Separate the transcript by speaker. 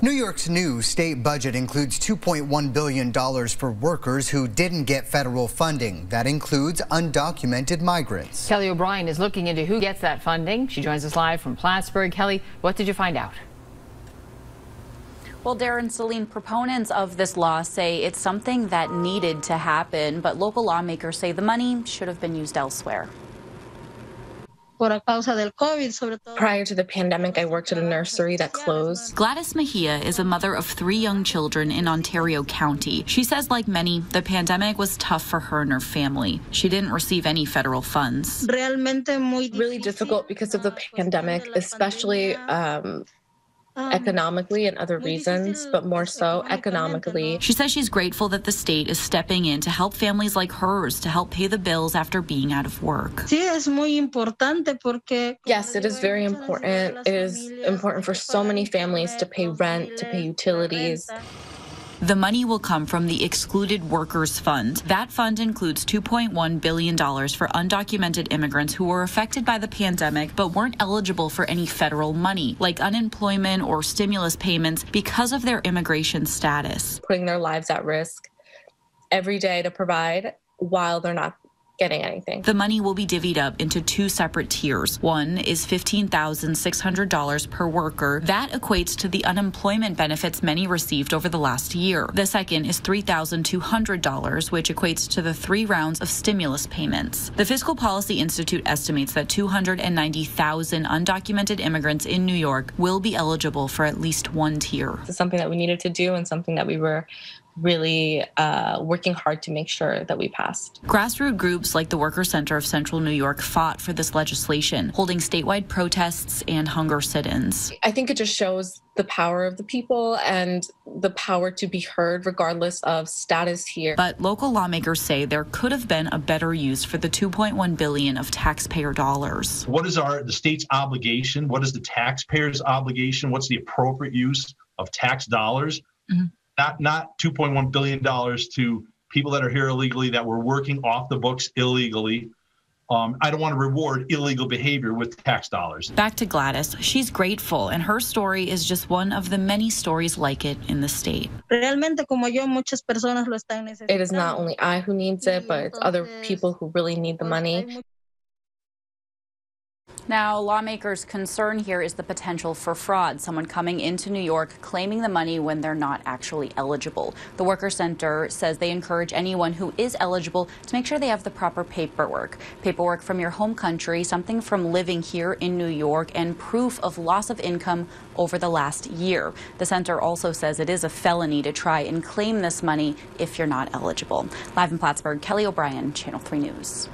Speaker 1: New York's new state budget includes $2.1 billion for workers who didn't get federal funding. That includes undocumented migrants.
Speaker 2: Kelly O'Brien is looking into who gets that funding. She joins us live from Plattsburgh. Kelly, what did you find out?
Speaker 3: Well, Darren, Celine, proponents of this law say it's something that needed to happen, but local lawmakers say the money should have been used elsewhere.
Speaker 4: Prior to the pandemic, I worked at a nursery that closed.
Speaker 3: Gladys Mejia is a mother of 3 young children in Ontario County. She says, like many, the pandemic was tough for her and her family. She didn't receive any federal funds.
Speaker 4: Really difficult because of the pandemic, especially economically and other reasons, but more so economically.
Speaker 3: She says she's grateful that the state is stepping in to help families like hers to help pay the bills after being out of work.
Speaker 4: Yes, it is very important. It is important for so many families to pay rent, to pay utilities.
Speaker 3: The money will come from the Excluded Workers Fund. That fund includes $2.1 billion for undocumented immigrants who were affected by the pandemic but weren't eligible for any federal money, like unemployment or stimulus payments, because of their immigration status.
Speaker 4: Putting their lives at risk every day to provide while they're not getting anything.
Speaker 3: The money will be divvied up into 2 separate tiers. One is $15,600 per worker. That equates to the unemployment benefits many received over the last year. The second is $3,200, which equates to the 3 rounds of stimulus payments. The Fiscal Policy Institute estimates that 290,000 undocumented immigrants in New York will be eligible for at least one tier.
Speaker 4: It's something that we needed to do and something that we were really working hard to make sure that we passed.
Speaker 3: Grassroots groups like the Worker Center of Central New York fought for this legislation, holding statewide protests and hunger sit-ins.
Speaker 4: I think it just shows the power of the people and the power to be heard regardless of status here.
Speaker 3: But local lawmakers say there could have been a better use for the $2.1 billion of taxpayer dollars.
Speaker 5: What is the state's obligation? What is the taxpayer's obligation? What's the appropriate use of tax dollars? Mm-hmm. Not $2.1 billion to people that are here illegally, that were working off the books illegally. I don't want to reward illegal behavior with tax dollars.
Speaker 3: Back to Gladys. She's grateful, and her story is just one of the many stories like it in the state.
Speaker 4: It is not only I who needs it, but it's other people who really need the money.
Speaker 3: Now, lawmakers' concern here is the potential for fraud, someone coming into New York claiming the money when they're not actually eligible. The Worker Center says they encourage anyone who is eligible to make sure they have the proper paperwork. Paperwork from your home country, something from living here in New York, and proof of loss of income over the last year. The center also says it is a felony to try and claim this money if you're not eligible. Live in Plattsburgh, Kelly O'Brien, Channel 3 News.